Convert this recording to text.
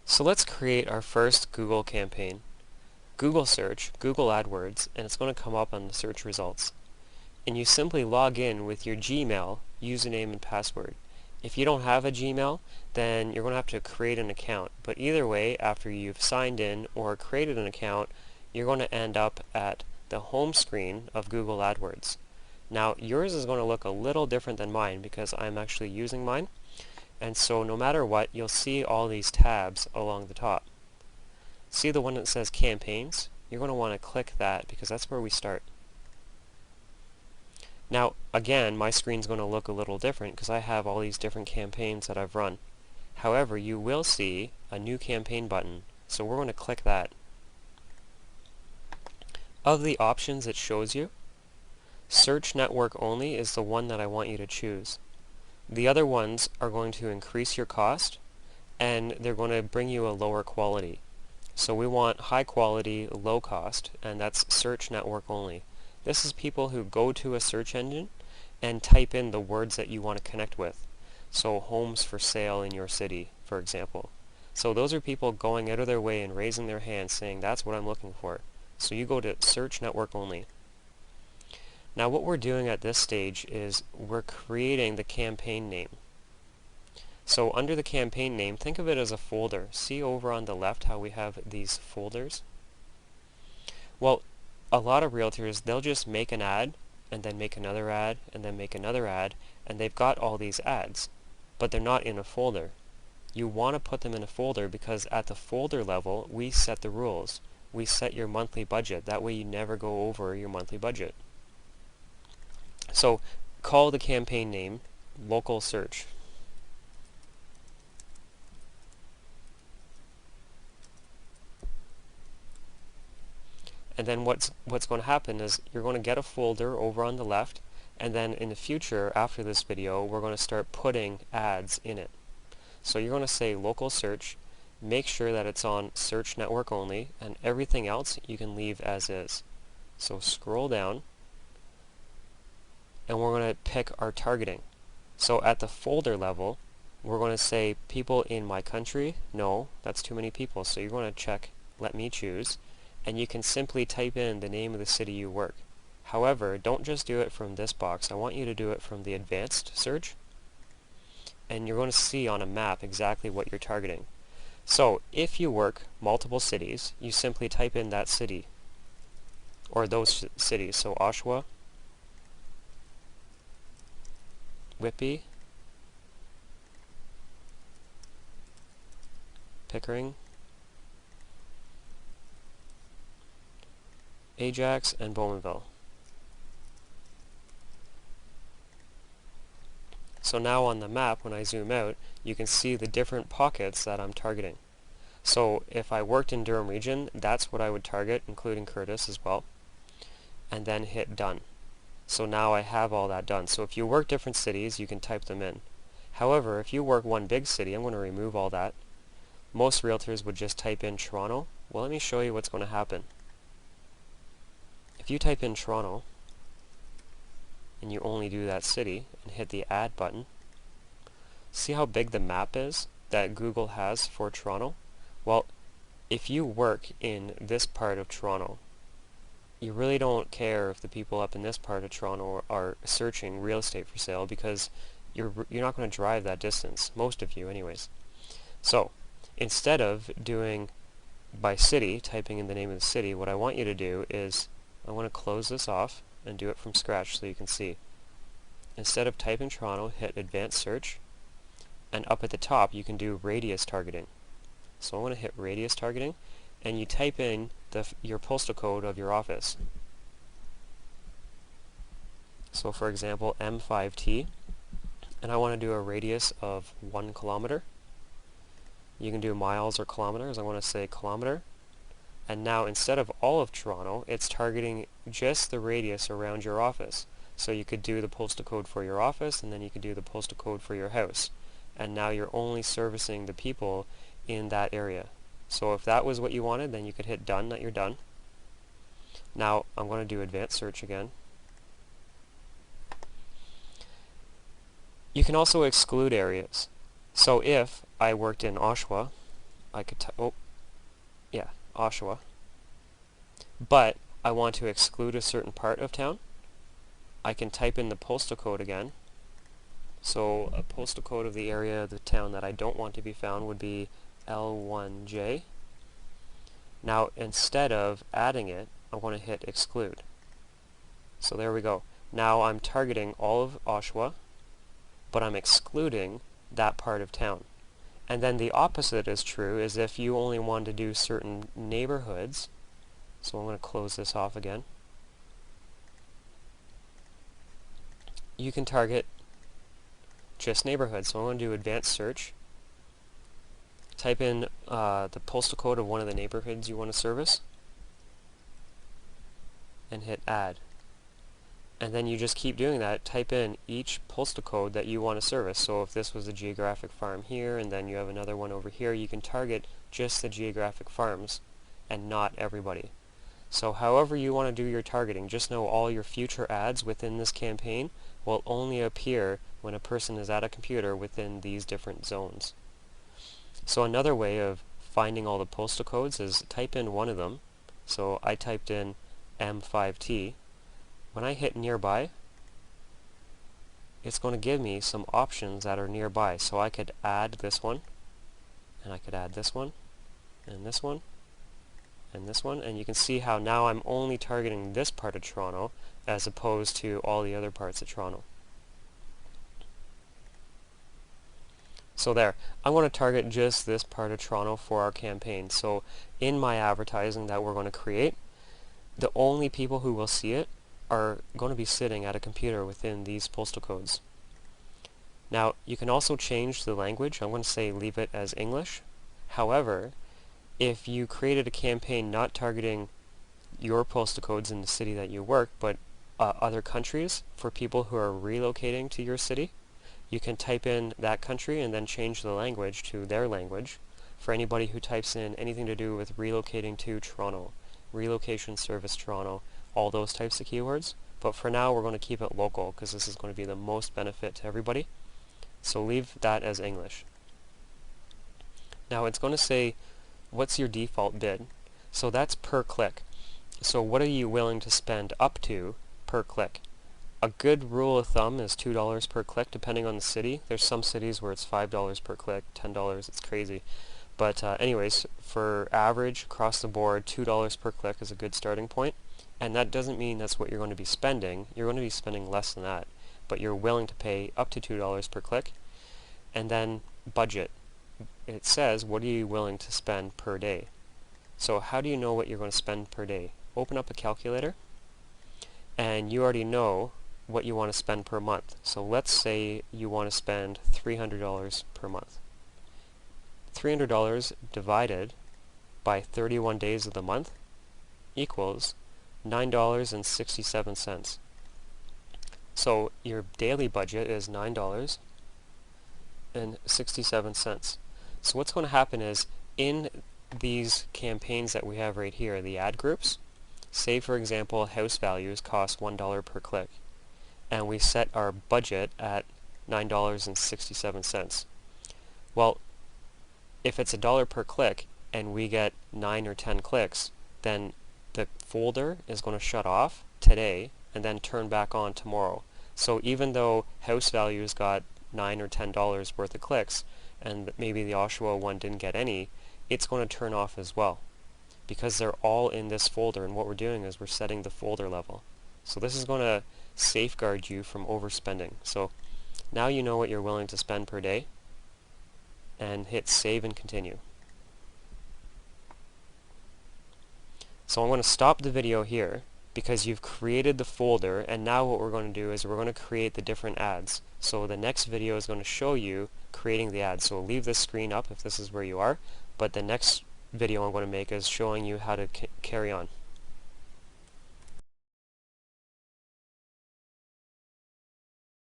So let's create our first Google campaign. Google search, Google AdWords, and it's going to come up on the search results. And you simply log in with your Gmail username and password. If you don't have a Gmail, then you're going to have to create an account. But either way, after you've signed in or created an account, you're going to end up at the home screen of Google AdWords. Now, yours is going to look a little different than mine because I'm actually using mine. And so no matter what, you'll see all these tabs along the top. See the one that says Campaigns? You're going to want to click that because that's where we start. Now, again, my screen's going to look a little different because I have all these different campaigns that I've run. However, you will see a new campaign button, so we're going to click that. Of the options it shows you, Search Network Only is the one that I want you to choose. The other ones are going to increase your cost and they're going to bring you a lower quality. So we want high quality, low cost, and that's Search Network Only. This is people who go to a search engine and type in the words that you want to connect with. So homes for sale in your city, for example. So those are people going out of their way and raising their hand saying that's what I'm looking for. So you go to Search Network Only. Now what we're doing at this stage is we're creating the campaign name. So under the campaign name, think of it as a folder. See over on the left how we have these folders? Well, a lot of realtors, they'll just make an ad and then make another ad and then make another ad, and they've got all these ads, but they're not in a folder. You want to put them in a folder because at the folder level, we set the rules. We set your monthly budget. That way you never go over your monthly budget. So call the campaign name Local Search. And then what's going to happen is you're going to get a folder over on the left, and then in the future, after this video, we're going to start putting ads in it. So you're going to say Local Search, make sure that it's on Search Network Only, and everything else you can leave as is. So scroll down, and we're going to pick our targeting. So at the folder level, we're going to say people in my country. No, that's too many people. So you're going to check Let Me Choose, and you can simply type in the name of the city you work. However, don't just do it from this box. I want you to do it from the advanced search, and you're going to see on a map exactly what you're targeting. So if you work multiple cities, you simply type in that city, or those cities. So Oshawa, Whitby, Pickering, Ajax, and Bowmanville. So now on the map, when I zoom out, you can see the different pockets that I'm targeting. So if I worked in Durham region, that's what I would target, including Curtis as well, and then hit Done. So now I have all that done. So if you work different cities, you can type them in. However, if you work one big city, I'm going to remove all that. Most realtors would just type in Toronto. Well, let me show you what's going to happen. If you type in Toronto, and you only do that city, and hit the Add button, see how big the map is that Google has for Toronto? Well, if you work in this part of Toronto, you really don't care if the people up in this part of Toronto are searching real estate for sale because you're not going to drive that distance, most of you anyways. So instead of doing by city, typing in the name of the city, what I want you to do is I want to close this off and do it from scratch so you can see. Instead of typing Toronto, hit Advanced Search, and up at the top you can do radius targeting. So I'm going to hit radius targeting, and you type in your postal code of your office. So for example, M5T, and I want to do a radius of 1 kilometer. You can do miles or kilometers. I want to say kilometer. And now instead of all of Toronto, it's targeting just the radius around your office. So you could do the postal code for your office, and then you could do the postal code for your house. And now you're only servicing the people in that area. So if that was what you wanted, then you could hit Done, that you're done. Now I'm going to do Advanced Search again. You can also exclude areas. So if I worked in Oshawa, I could Oshawa, but I want to exclude a certain part of town. I can type in the postal code again. So a postal code of the area of the town that I don't want to be found would be L1J. Now instead of adding it, I want to hit exclude. So there we go. Now I'm targeting all of Oshawa, but I'm excluding that part of town. And then the opposite is true, is if you only want to do certain neighborhoods. So I'm going to close this off again. You can target just neighborhoods. So I'm going to do advanced search. Type in the postal code of one of the neighborhoods you want to service, and hit add. And then you just keep doing that. Type in each postal code that you want to service. So if this was a geographic farm here, and then you have another one over here, you can target just the geographic farms and not everybody. So however you want to do your targeting, just know all your future ads within this campaign will only appear when a person is at a computer within these different zones. So another way of finding all the postal codes is type in one of them. So I typed in M5T. When I hit nearby, it's going to give me some options that are nearby. So I could add this one, and I could add this one, and this one, and this one, and you can see how now I'm only targeting this part of Toronto as opposed to all the other parts of Toronto. So there, I want to target just this part of Toronto for our campaign. So in my advertising that we're going to create, the only people who will see it are going to be sitting at a computer within these postal codes. Now you can also change the language. I'm going to say leave it as English. However, if you created a campaign not targeting your postal codes in the city that you work, but other countries for people who are relocating to your city, you can type in that country and then change the language to their language. For anybody who types in anything to do with relocating to Toronto, relocation service Toronto, all those types of keywords. But for now we're going to keep it local because this is going to be the most benefit to everybody. So leave that as English. Now it's going to say, what's your default bid? So that's per click. So what are you willing to spend up to per click? A good rule of thumb is $2 per click depending on the city. There's some cities where it's $5 per click, $10, it's crazy. But anyways, for average across the board, $2 per click is a good starting point. And that doesn't mean that's what you're going to be spending. You're going to be spending less than that. But you're willing to pay up to $2 per click. And then budget. It says, what are you willing to spend per day? So how do you know what you're going to spend per day? Open up a calculator. And you already know what you want to spend per month. So let's say you want to spend $300 per month. $300 divided by 31 days of the month equals $9.67. So your daily budget is $9.67. So what's going to happen is in these campaigns that we have right here, the ad groups, say for example house values cost $1 per click, and we set our budget at $9.67. Well, if it's $1 per click and we get 9 or 10 clicks, then the folder is going to shut off today and then turn back on tomorrow. So even though house values got $9 or $10 worth of clicks and maybe the Oshawa one didn't get any, it's going to turn off as well because they're all in this folder, and what we're doing is we're setting the folder level. So this is going to safeguard you from overspending. So now you know what you're willing to spend per day, and hit save and continue. So I'm going to stop the video here because you've created the folder, and now what we're going to do is we're going to create the different ads. So the next video is going to show you creating the ads. So leave this screen up if this is where you are, but the next video I'm going to make is showing you how to carry on.